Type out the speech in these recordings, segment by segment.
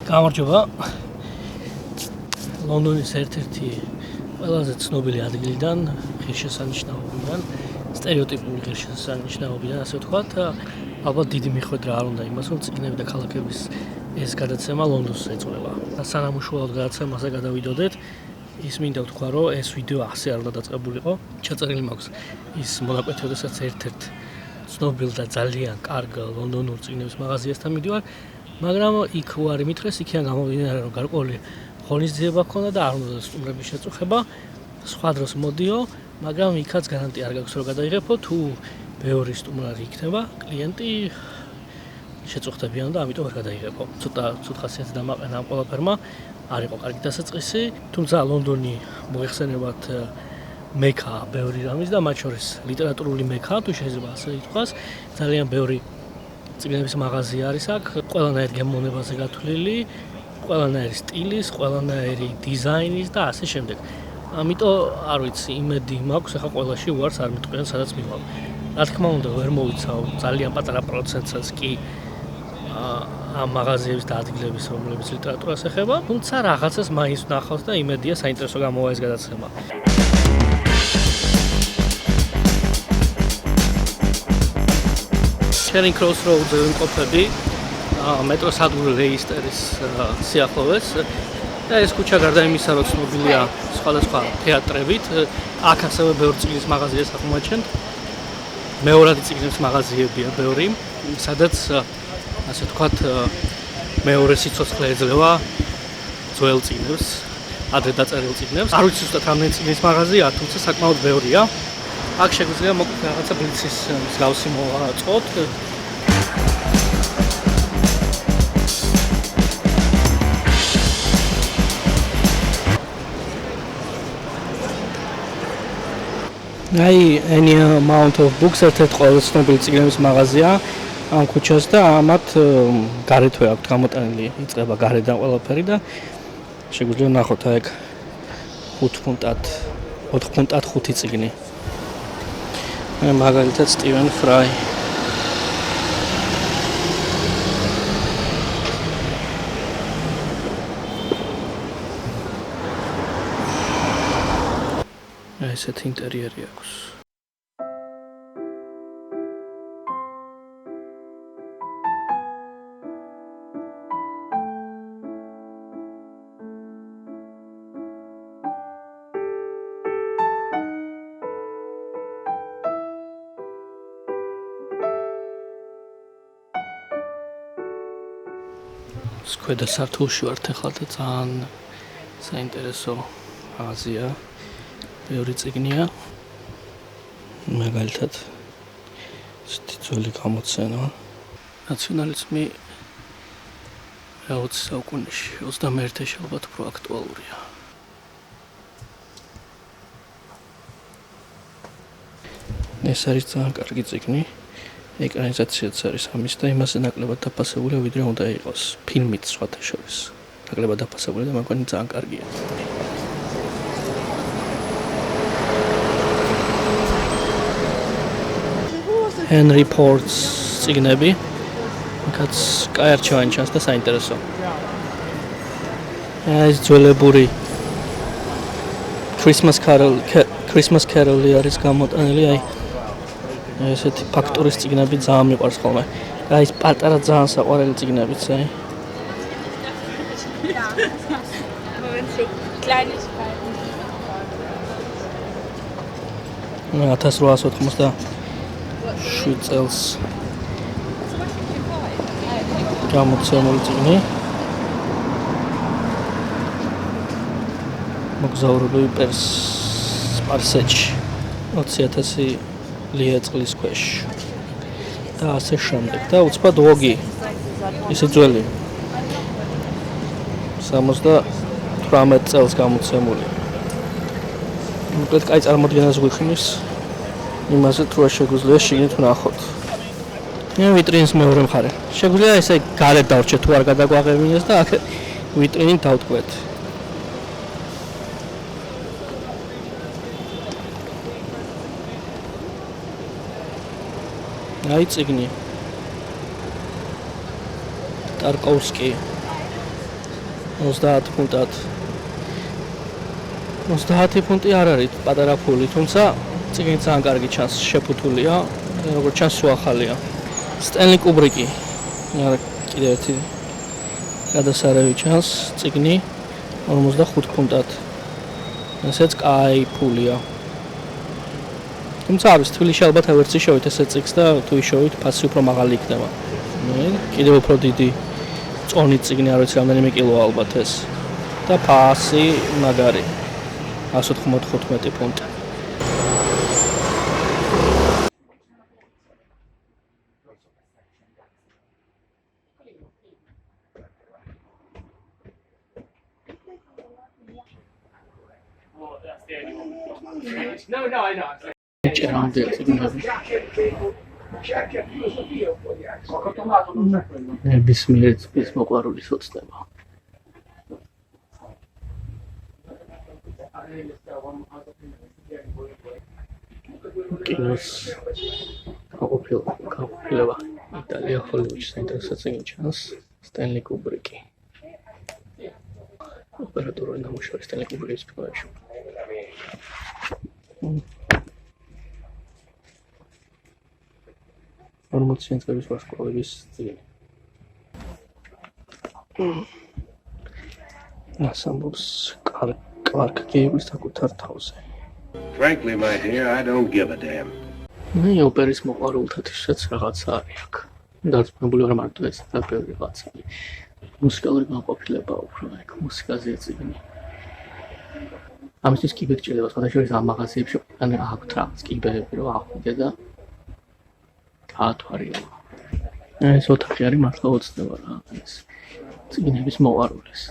გამარჯობა. ლონდონის ერთ-ერთი ყველაზე ცნობილი ადგილიდან, ღირსშესანიშნაობიდან, სტერეოტიპული ღირსშესანიშნაობიდან, ასე ვთქვათ, ალბათ დიდი მიხვედრა არ უნდა იმას, რომ წიგნები და ქალაქების ეს გადაცემა ლონდონს ეწოდება. სანამ უშუალოდ გადაცემაზე გადავიდოდეთ, ის მინდა ვთქვა, რომ ეს ვიდეო ასე არ უნდა დაწყებულიყო. ჩაწერილი მაქვს ის მონაკვეთი, როდესაც ერთ-ერთ ცნობილ და ძალიან კარგ ლონდონურ წიგნების მაღაზიასთან მიდივარ, მაგრამ იქ უარი მითხრეს, იქიდან გამომდინარე, რომ გარკვეული ღონისძიება ჰქონდა და არ უნდა სტუმრების შეწუხება. სხვა დროს მოდიო, მაგრამ იქაც გარანტია არ გაქვს, რომ გადაიღებო, თუ ბევრი სტუმარი იქნება, კლიენტი შეწუხდებიან და ამიტომ არ გადაიღებო. ცოტა ხასიათი დამაყენა ამ ყველაფერმა, არ იყო კარგი დასაწყისი, თუმცა ლონდონი მოიხსენებათ მექა ბევრი რამის და მათ შორის ლიტერატურული მექა, თუ შეიძლება ასე ითქვას, ძალიან ბევრი წიგნების მაღაზია არის აქ, ყველანაირ გემოვნებაზე გათვლილი, ყველანაირი სტილის, ყველანაირი დიზაინის და ასე შემდეგ. ამიტომ არ ვიცი, იმედი მაქვს, ახლა ყველაში უარს არ მიტყვიან, სადაც მივალ. რა თქმა უნდა, ვერ მოვიცავ ძალიან პატარა პროცენტსაც კი ამ მაღაზიების და ადგილების, რომლებიც ლიტერატურას ეხება, თუმცა რაღაცას მაინც ვნახავს და იმედია საინტერესო გამოვა ეს გადაცემა. Charing Cross Road-ზე ვიმყოფები, მეტროს სადგური რეისტერის სიახლოვეს და ეს ქუჩა გარდა იმისა, რომ ცნობილია სხვადასხვა თეატრებით, აქ ასევე ბევრი წიგნის მაღაზიას აღმოაჩენთ. მეორადი წიგნების მაღაზიებია ბევრი, სადაც ასე ვთქვათ, მეორე სიცოცხლე ეძლევა ძველ წიგნებს, ადრე დაწერილ წიგნებს. არ ვიცი ზუსტად რამდენი წიგნის მაღაზია, თუმცა საკმაოდ ბევრია. აქ შეგვიძლია მოკლედ რაღაცა ბლიცის მსგავსი მოვაწყოთ. Any amount of books ერთ-ერთი ყველაზე ცნობილი წიგნების მაღაზია ამ ქუჩას და ამათ გარეთვე აქვთ გამოტანილი, იწყება გარედან ყველაფერი და შეგვიძლია ნახოთ აქ 5 ფუნტად 4 ფუნტად 5 წიგნი. მაგალითად სტივენ ფრაი. ესეთი ინტერიერი აქვს. ქვედა სართულში ვართ ახლა და ძალიან საინტერესო მაღაზია. ბევრი წიგნია. მაგალითად ესეთი ძველი გამოცემა. ნაციონალიზმი 20 საუკუნეში, 21-ში ალბათ უფრო აქტუალურია. ეს არის ძალიან კარგი წიგნი. ეკრანიზაციაც არის ამის და იმასე ნაკლებად დაფასებულია, ვიდრე უნდა იყოს. ფილმით სხვათა შორის. ნაკლებად დაფასებული და მაგრამ ძალიან კარგია. Henry Port's წიგნები. იქაც კაი არჩევანი ჩანს და საინტერესო. ეს ძველებური Christmas Carol-ი არის გამოტანილი, აი ესეთი ფაქტურის წიგნები ძალიან მიყვარს ხოლმე. აი ეს პატარა ძალიან საყვარელი წიგნებიც, აი. ნუ 1887 წელს გამოცემული წიგნი. მოგზაურობები სპარსეთში 20,000 ლია წყლის ქვეშ და ასე შემდეგ და უცბად ლოგი ისე ძველი 78 წელს გამოცემული. მოკლედ კაი წარმოდგენას გვიხსნის იმაზე თუ არ შეგვიძლია შიგნით ვნახოთ. ვიტრინის მეორე მხარე. შეგვიძლია ესე გარეთ დავრჩეთ თუ არ გადაგვაღებინეს და აქ ვიტრინით დავტყვეთ. აი წიგნი. ტარკოვსკი 30 ფუნტად. 30 ფუნტი არ არის პატარა ფული, თუმცა წიგნი ძალიან კარგი ჩანს, შეფუთულია, როგორც ჩანს უახალია. სტენლი კუბრიკი. არა, კიდევ ერთი გადასარევი ჩანს, წიგნი 45 ფუნტად. ესეც კაი ფულია. თუმცა არის თბილისში ალბათ ვერც იშოვით ესე წიგნს და თუ იშოვით ფასი უფრო მაღალი იქნება. კიდევ უფრო დიდი წონით წიგნი არ ვიცი რამდენიმე კილოა ალბათ ეს. და ფასი მაგარი 195 ფუნტი. No, I know. ჭერამდე წიგნები. ნებისმიერი წიგნის მოყვარულის ოცნება. კინოს გაყოფილება იტალია ჰოლივუდში საინტერესო წიგნი ჩანს სტენლი კუბრიკი. ოპერატორული ნამუშევარი სტენლი კუბრიკის ფილმებში. 40 წლების ვარსკვლავების წიგნი. მას ამბობს კუთხეების საკუთარ თავზე. Frankly, my dear, I don't give a damn. მე ოპერის მოყვარულთათვისაც რაღაცა არის აქ. დარწმუნებული ვარ მარტო ეს და ბევრი რაღაცა. მუსიკალური განყოფილება უფრო აქ მუსიკაზე წიგნი. ამისთვის კიბე გჭირდება სხვადასხვა ამ მაღაზიებში ან აქვთ რაღაც კიბეები რომ ახვიდე და გაათვალიერო. ეს ოთახი არის მართლა ოცნება რა ეს წიგნების მოყვარულის.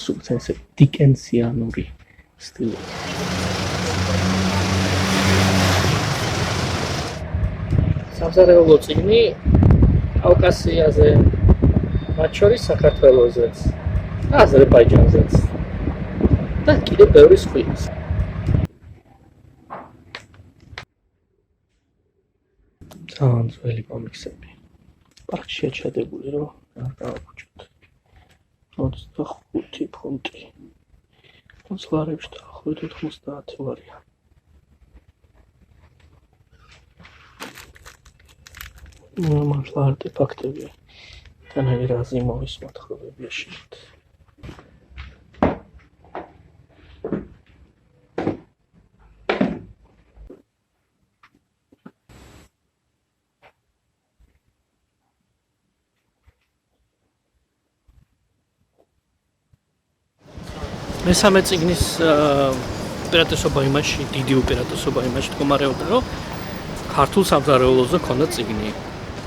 სუბტიტლზე დიკენსიანური სტილი. სამზარეულო წიგნი კავკასიაზე, მათ შორის საქართველოსაც, აზერბაიჯანზეც და კიდევ ბევრი სხვის. ძალიან ძველი კომიქსები. პარკში შეჩადებული რომ არ გავაკუჭოთ. 25 ფუნტი. კონსულარებში დაახლოებით 90 ლარია. მართლა არტეფაქტები. თანაირ აზიმოვის მოთხრობები შეშინეთ. მესამე წიგნის უპირატესობა იმაში, დიდი უპირატესობა იმაში მდგომარეობდა, რომ ქართულ სამზარეულოზე ქონდა წიგნი.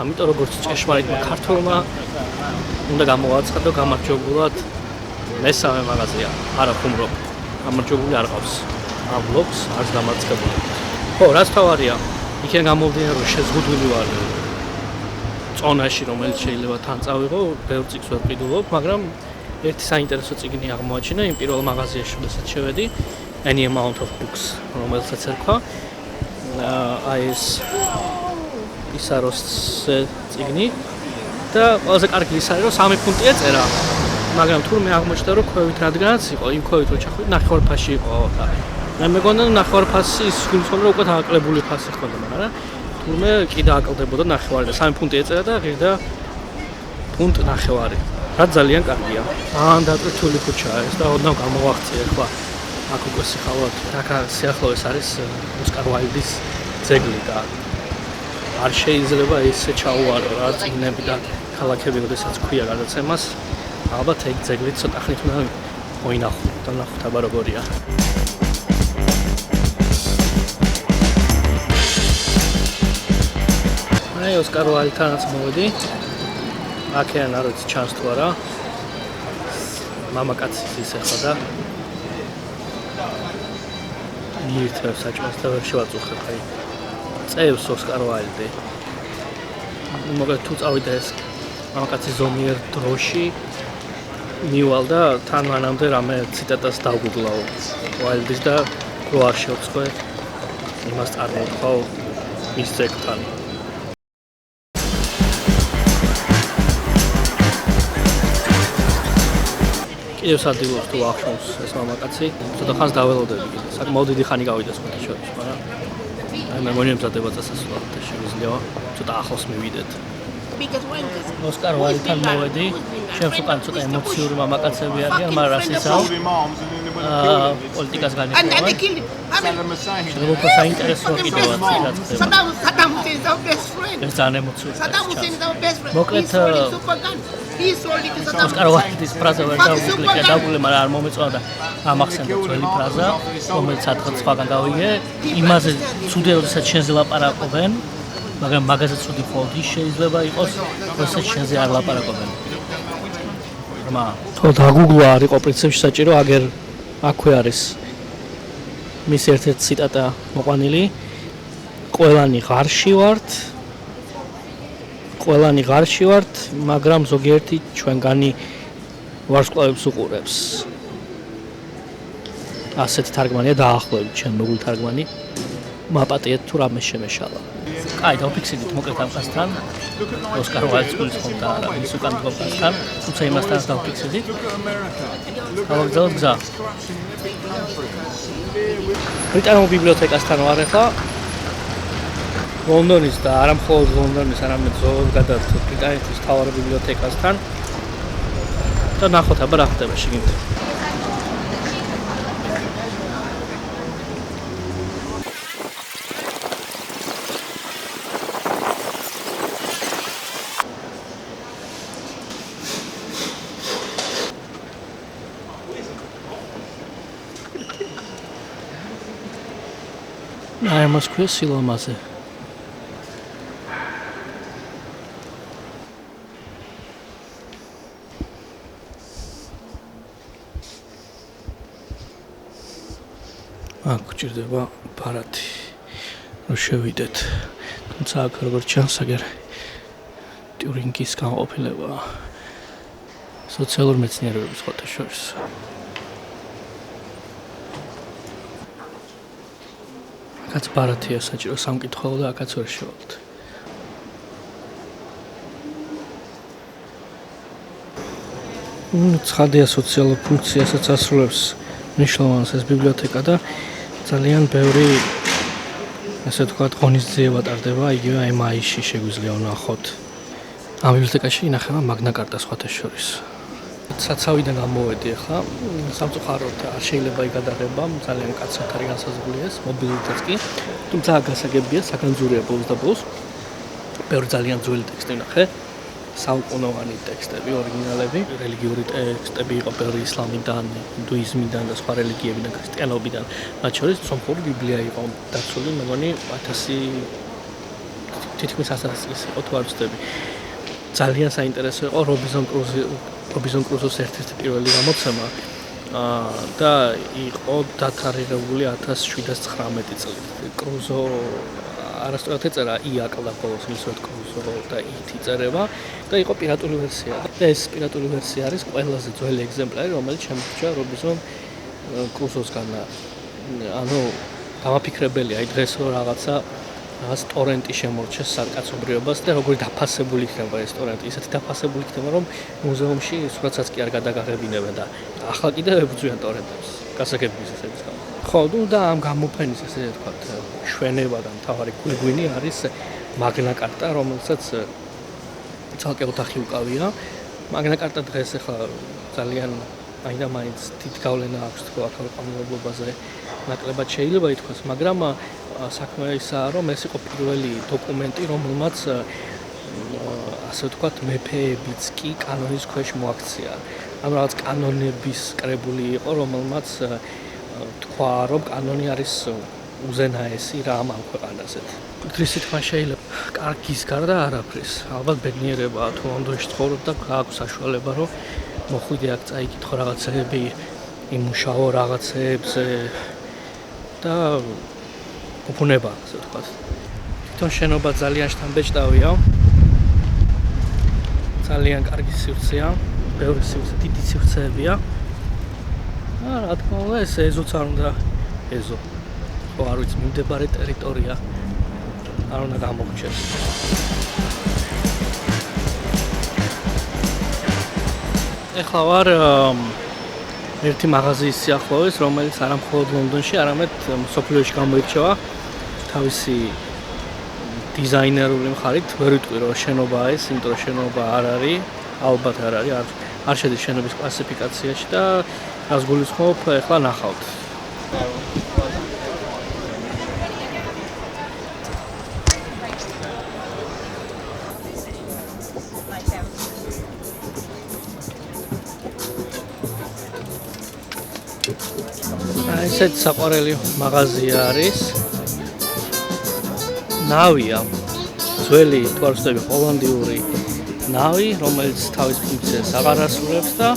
ამიტომ როგორც ჭეშმარიტმა ქართველმა უნდა გამოვაცხადო გამარჯვებულად მესამე მაღაზია, არა ხუმრობ. გამარჯვებული არ ყავს. აბლობს არც დამარცხებული. ხო, რაც თავარია, იქიდან გამოვიდნენ რომ შეზღუდული ვარ წონაში, რომელიც შეიძლება თან წავიღო, ბევრ წიგნს ვერ ყიდულობ, მაგრამ ერთი საინტერესო წიგნი აღმოაჩინა იმ პირველ მაღაზიაში, სადაც შევედი, Any Amount of Books, რომელსაც ერქვა. აი ის არის წიგნი და ყველაზე კარგი ის არის, რომ 3 ფუნტი ეწერა, მაგრამ თურმე აღმოჩნდა, რომ ქვევით რადგანაც იყო, იმ ქვევით რო ჩახვიდე, ნახევარფასში იყო და მე მეგონა ნახევარფასი ის გულწრფელია, რომ უკვე დააკლებული ფასი ხონდა, მაგრამ თურმე კი დააკლდებოდა ნახევარი და 3 ფუნტი ეწერა და ღირდა ფუნტ ნახევარი. რა ძალიან კარგია. დაწვრთული ქუჩაა ეს და ოდნავ გამოვაღწიე ხვა. აქ უკვე სიხავად, აქ სიახლოვეს არის ოსკარ უაილდის ძეგლი და არ შეიძლება ესე ჩაუვარო რა წიგნები და ქალაქები, როდესაც ქვია გადაცემას. ალბათ ეგ ძეგლი ცოტა ხნით უნდა მოინახო და ნახოთ აბა როგორია. აი ოსკარ უაილდთანაც მოვედი. აქედან არ ვიცი ჩანს თუ არა. მამაკაცის ის ახლა და მიირთმევს საჭმელს და ვერ შევაწუხებ აი. წევს ოსკარ უაილდი. მოგეთ თუ წავიდა ეს მამაკაცის ზომიერ დროში მივალ და თან მანამდე რამე ციტატას დავგუგლავ უაილდის და რო არ შევწყვე იმას წარმოვთქვავ მის ძეგლთან. კიდევ სადილოს თუ ახშობს ეს მამაკაცი, ცოტა ხანს დაველოდები. საკმაოდ დიდი ხანი გავიდა სხვათა შორის, მაგრამ აი მე მგონი ემზადება წასასვლელად და შეგვიძლია ცოტა ახლოს მივიდეთ. ოსკარ ვალთან მოვედი, ჩემს უკან ცოტა ემოციური მამაკაცები არიან, მაგრამ რას იცავ? პოლიტიკას განიხილავენ. შეიძლება საინტერესო კიდევაც რაც ხდება. ეს ძალიან ემოციური. მოკლედ ოსკარ ვალტის ფრაზა ვერ დავუკლე, მაგრამ არ მომეწონა და ამახსენდა ძველი ფრაზა, რომელიც სათხელ სხვაგან გავიგე. იმაზე ცუდი როდესაც შენზე ლაპარაკობენ, მაგრამ მაგაზე ცუდი მხოლოდ ის შეიძლება იყოს, როდესაც შენზე არ ლაპარაკობენ. რმა, თო დაგუგლა არ იყო პრინციპში საჭირო, აგერ აქვე არის მის ერთ-ერთი ციტატა მოყვანილი. ყველანი ღარში ვართ, მაგრამ ზოგიერთი ჩვენგანი ვარსკვლავებს უყურებს. ასეთი თარგმანია დაახლოებით ჩემ მოგულ თარგმანი. მაპატიეთ თუ რამე შემეშალა. კაი, დავფიქსირდით მოკლედ ამ ხასთან. ოსკარ ვალტის გულისხმობ და ის უკან მდგომრობასთან, თუმცა იმასთან დავფიქსირდით. გავაგზავნოთ გზა. ბრიტანულ ბიბლიოთეკასთან ვარ ახლა. ლონდონის და არა მხოლოდ ლონდონის, არამედ ზოგადად ბრიტანეთის მთავარ ბიბლიოთეკასთან. და ნახოთ აბა რა ხდება შიგნით. აი მას ქვია სილამაზე. აქ გჭირდება ბარათი, რომ შევიდეთ. თუმცა აქ როგორც ჩანს, აგერ ტიურინგის განყოფილება სოციალურ მეცნიერებების სხვათა შორის. აქაც ბარათია საჭირო სამკითხველო და აქაც ვერ შევალთ. ცხადია სოციალურ ფუნქციასაც ასრულებს მნიშვნელოვანს ეს ბიბლიოთეკა და ძალიან ბევრი ასე ვთქვათ ღონისძიება ტარდება, იგივე აი მაისში შეგვიძლია ვნახოთ. ამ ბიბლიოთეკაში ინახება მაგნა კარტა სხვათა შორის. საცავიდან გამოვედი ახლა, სამწუხაროდ არ შეიძლება იგადაღება, ძალიან კაცად არის განსაზღვრული ეს, მობილითაც კი, თუმცა გასაგებია, საგანძურია ბოლოს და ბოლოს. ბევრი ძალიან ძველი ტექსტი ვნახე, საუკუნოვანი ტექსტები, ორიგინალები, რელიგიური ტექსტები იყო ბევრი ისლამიდან, ინდუიზმიდან და სხვა რელიგიებიდან, ქრისტიანობიდან, მათ შორის სომხური ბიბლია იყო დაცული, მეგონი 1000 თითქმის 100 წლის იყო თუ არ ვცდები. ძალიან საინტერესო იყო რობინზონ კრუზოს ერთ-ერთი პირველი გამოცემა და იყო დათარიღებული 1719 წლით. კრუზო არასწორად ეწერა იაკლა ბოლოს ისეთ კრუზო და ითი წერება და იყო პირატული ვერსია. და ეს პირატული ვერსია არის ყველაზე ძველი ეგზემპლარი, რომელიც შემორჩა რობინზონ კრუზოსგან. ანუ დამაფიქრებელია აი დღეს რომ რაღაცა ტორენტი შემორჩეს სარკაცობრიობას და როგორი დაფასებული იქნება ეს ტორენტი. ისეთი დაფასებული იქნება, რომ მუზეუმში სურათსაც კი არ გადაგაღებინებენ და ახლა კიდევ ებრძვიან ტორენტებს. გასაგებია ესეც გამო. ხო, და ამ გამოფენის ესე ვთქვათ, შვენება და მთავარი გვიგვინი არის მაგნა კარტა, რომელსაც ცალკე ოთახი უკავია. მაგნა კარტა დღეს ახლა ძალიან მაინც დიდ გავლენა აქვს თქო ახალ ყანუნებაზე. ნაკლებად შეიძლება ითქვას, მაგრამ საქმე ისაა, რომ ეს იყო პირველი დოკუმენტი, რომელმაც ასე ვთქვათ, მეფეებიც კი კანონის ქვეშ მოაქცია. ანუ რაღაც კანონების კრებული იყო, რომელმაც თქვა, რომ კანონი არის უზენაესი რამ ამ ქვეყანაზე. დღეს თქმა შეიძლება კარგის გარდა არაფრის. ალბათ ბედნიერებაა თუ ლონდონში ცხოვრობ და გააქვს საშუალება, რომ მოხვიდე აქ წაიკითხო რაღაცები, იმუშაო რაღაცებზე და უფუნება, ასე ვთქვათ. თვითონ შენობა ძალიან შთამბეჭდავია. ძალიან კარგი სივრცეა, ბევრი სივრცე, დიდი სივრცეებია. რა თქმა უნდა, ეს ეზოც არ უნდა ეზო. ხო, არ ვიცი, მიმდებარე ტერიტორია არ უნდა გამოგვჩეს. ეხლა ვარ ერთი მაღაზიის სიახლოვეს, რომელიც არა მხოლოდ ლონდონში, არამედ მსოფლიოში გამოირჩევა თავისი დიზაინერული მხარით. ვერ ვიტყვი რომ შენობაა ეს, იმიტომ რომ შენობა არ არის, ალბათ არ არის, არ შედის შენობის კლასიფიკაციაში და რას გულისხმობ, ეხლა ნახავთ. ესეთი საყვარელი მაღაზია არის. ნავია. ძველი თუ არ ვცდები ჰოლანდიური ნავი, რომელიც თავის ფუნქციას აღარ ასრულებს და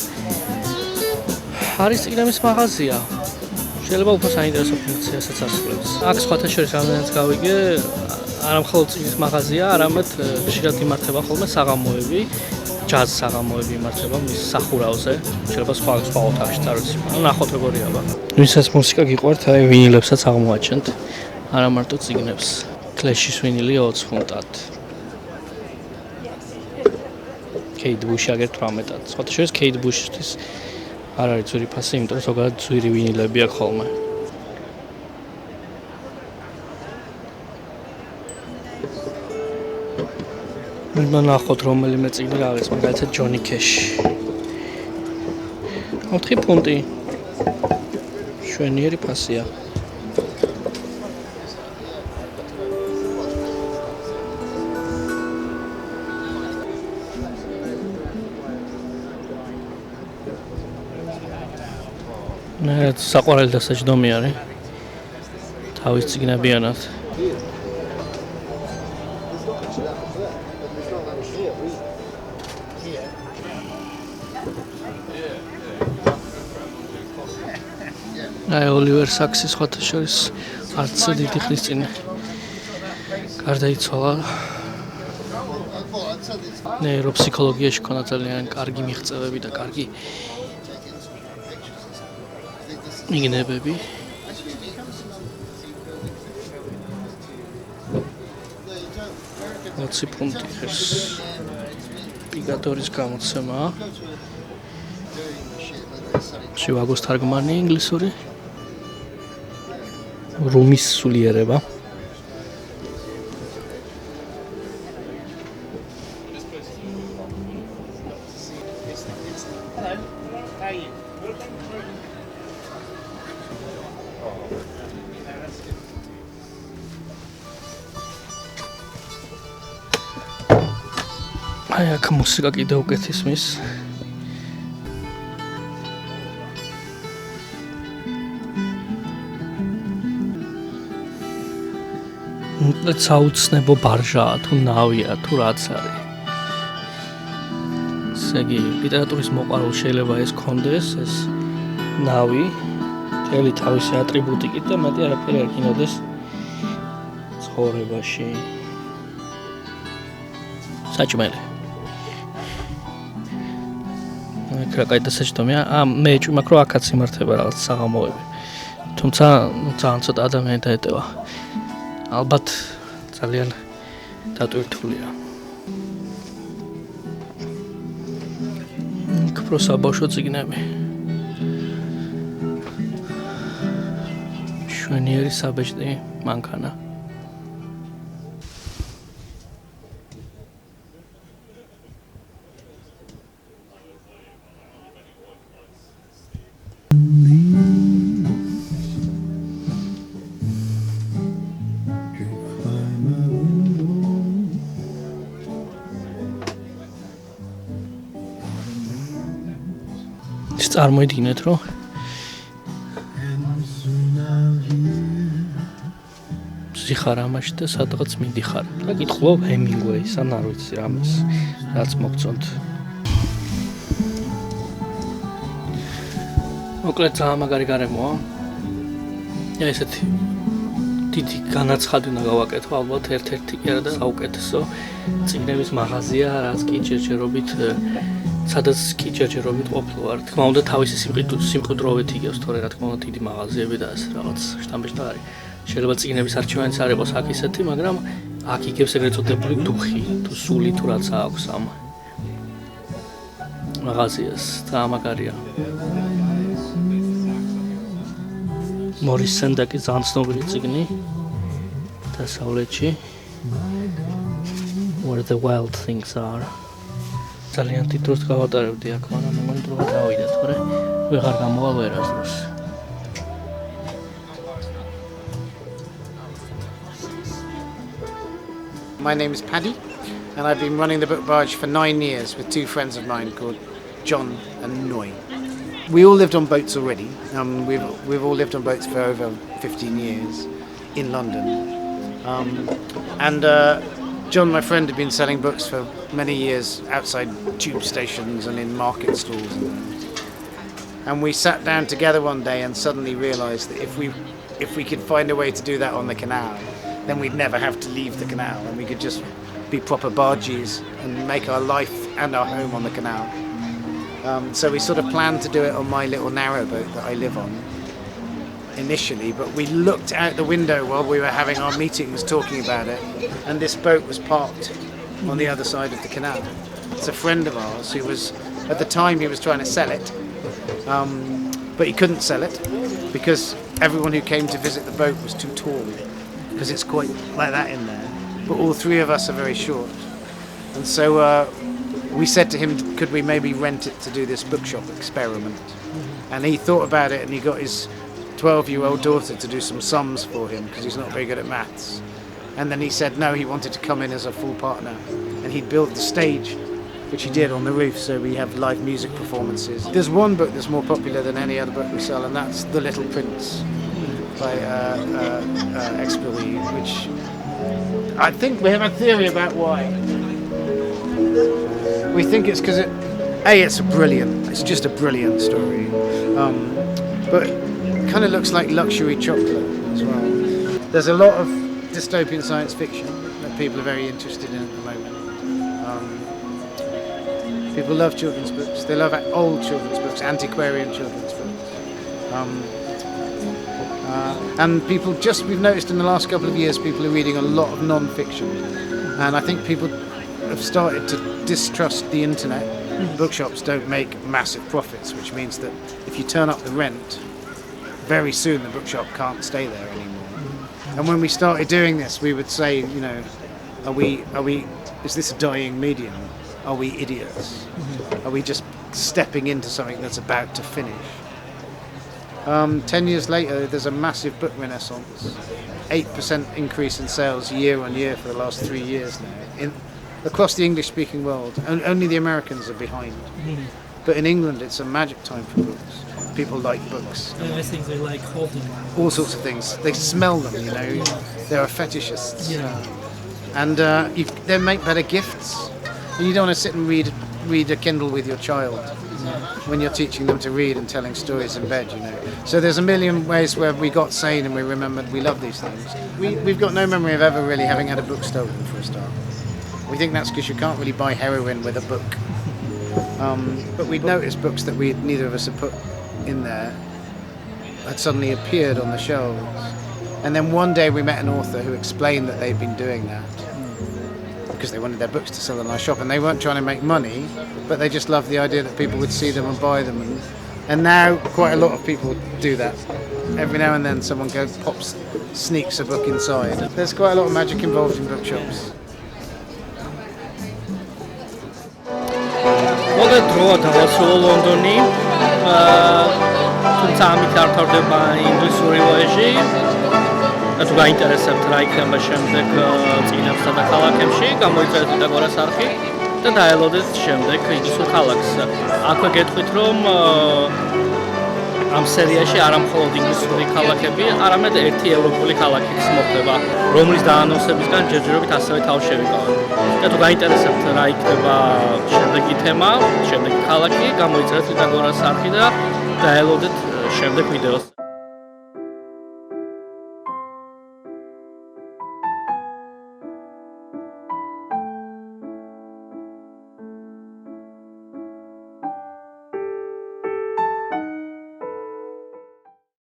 არის წიგნების მაღაზია. შეიძლება უფრო საინტერესო ფუნქციასაც ასრულებს. აქ სხვათა შორის რამდენიც გავიგე, არა მხოლოდ წიგნის მაღაზია, არამედ ხშირად იმართება ხოლმე საღამოები. ჯაზ საღამოები იმართება მის სახურავზე. შეიძლება სხვა ოთახში წარვიცი. ნახოთ როგორი აბა. ვისაც მუსიკა გიყვართ, აი ვინილებსაც აღმოაჩენთ. არა მარტო წიგნებს. კლეშის ვინილი 20 ფუნტად. კეით ბუში აგერ 18-ად. სხვათა შორის კეით ბუშისთვის არ არის ძვირფასი, იმიტომ რომ ზოგადად ძვირი ვინილები აქვს ხოლმე. ნახოთ რომელიმე წიგნი რა არის, მაგალითად ჯონი კეში. 4 ფუნტი. შვენიერი ფასია. საყვარელი დასაჯდომი არის. თავის წიგნებიანად. აი ოლივერ საქსის სხვათა შორის არც დიდი ხნის წინ გარდაიცვალა. ნეიროფსიქოლოგიაში ქონა ძალიან კარგი მიღწევები და კარგი მიგნებები. ოცი ფუნტი ეს პიგადორის გამოცემა. შევაგოს თარგმანი ინგლისური. რომის სულიერება. აი აქ მუსიკა კიდევ უკეთ ისმის. საუცნებო ბარჟაა თუ ნავია თუ რაც არის. ესე იგი ლიტერატურის მოყვარულ შეიძლება ეს კონდეს ეს ნავი, მთელი თავისი ატრიბუტიკით და მეტი არაფერი არ გინოდეს ცხოვრებაში. საჭმელი. რა კაი დასაჯდომია. მე ეჭვი მაქვს რომ აქაც იმართება რაღაც საღამოები. თუმცა ძალიან ცოტა ადამიანი დაეტევა. ალბათ ძალიან დატვირთულია. უფრო საბავშვო წიგნები. შვენიერი საბეჭდი მანქანა. წარმოიდგინეთ რომ ზიხარ ამაში და სადღაც მიდიხარ. და გითხულობ ჰემინგუეის ან არ ვიცი რამეს რაც მოგწონთ. მოკლედ ძალიან მაგარი გარემოა. ესეთი დიდი განაცხადი უნდა გავაკეთო, ალბათ ერთ-ერთი კი არა და საუკეთესო წიგნების მაღაზია, რაც კი ჯერჯერობით სადაც კი ჯერჯერობით ყოფილვარ. თქმა უნდა თავისი სიმყიდროვით იგებს, თორე რა თქმა უნდა დიდი მაღაზიები და ეს რაღაც შტამბეჭდა არის. შეიძლება წიგნების არჩევანიც არ იყოს აქ ისეთი, მაგრამ აქ იგებს ეგრეთ წოდებული დუხი, თუ სული თუ რაც აქვს ამ მაღაზიას. და მაგარია. მორის სენდაკის ძალიან ცნობილი წიგნი დასავლეთში Where the wild things are. ძალიან დიდ დროს გავატარებდი აქ, მაგრამ მომენ დროა დავიდე, თორე ვეღარ გამოვალ ვერას დროს. My name is Paddy, and I've been running the book barge for 9 years with two friends of mine called John and Noy. We all lived on boats already. We've all lived on boats for over 15 years in London. John, my friend, had been selling books for many years outside tube stations and in market stalls. And we sat down together one day and suddenly realised that if we could find a way to do that on the canal, then we'd never have to leave the canal and we could just be proper bargees and make our life and our home on the canal. So we sort of planned to do it on my little narrowboat that I live on initially, but we looked out the window while we were having our meetings talking about it, and this boat was parked on the other side of the canal. It's a friend of ours who was, at the time he was trying to sell it, but he couldn't sell it because everyone who came to visit the boat was too tall, because it's quite like that in there, but all three of us are very short. And so we said to him, could we maybe rent it to do this bookshop experiment? And he thought about it and he got his 12-year-old daughter to do some sums for him because he's not very good at maths. And then he said no, he wanted to come in as a full partner and he'd build the stage, which he did on the roof, so we have live music performances. There's one book that's more popular than any other book we sell, and that's The Little Prince by Expiry, which I think we have a theory about why. We think it's because it's just a brilliant story, but it kind of looks like luxury chocolate as well. There's a lot of dystopian science fiction that people are very interested in at the moment. People love children's books. They love old children's books, antiquarian children's books. And we've noticed in the last couple of years, people are reading a lot of non-fiction. And I think people have started to distrust the internet. Bookshops don't make massive profits, which means that if you turn up the rent, very soon the bookshop can't stay there anymore. And when we started doing this, we would say, is this a dying medium? Are we idiots? Are we just stepping into something that's about to finish? 10 years later, there's a massive book renaissance. 8% increase in sales year on year for the last 3 years now. Across the English-speaking world, only the Americans are behind. But in England, it's a magic time for books. People like books. And I think they like holding all sorts of things. They smell them, There are fetishists. And they make better gifts. You don't want to sit and read a Kindle with your child when you're teaching them to read and telling stories in bed, So there's a million ways where we got sane and we remembered we love these things. We've got no memory of ever really having had a book stolen for a start. We think that's because you can't really buy heroin with a book. But we'd noticed books that neither of us had put in there had suddenly appeared on the shelves. And then one day we met an author who explained that they'd been doing that because they wanted their books to sell in our shop, and they weren't trying to make money, but they just loved the idea that people would see them and buy them. And now quite a lot of people do that. Every now and then someone sneaks a book inside. There's quite a lot of magic involved in bookshops. მოდე დროა დავასრულო ლონდონი. თუმცა ამით არ თავდება ინგლისური ვაჟი. თუ გაინტერესებთ რა იქნება შემდეგ წიგნებსა და ქალაქებში, გამოიწერეთ ლიტაგორას არხი და დაელოდეთ შემდეგ ინგლისურ ქალაქს. აქვე გეტყვით, რომ ამ სერიაში არა მხოლოდ ინგლისური ქალაქები, არამედ ერთი ევროპული ქალაქიც მოხდება, რომლის დაანონსებისგან ჯერჯერობით ასევე თავი შევიკავებ. და თუ გაინტერესებთ რა იქნება შემდეგი თემა, შემდეგი ქალაქი, გამოიწერეთ ლიტაგორას არხი და დაელოდეთ შემდეგ ვიდეოს.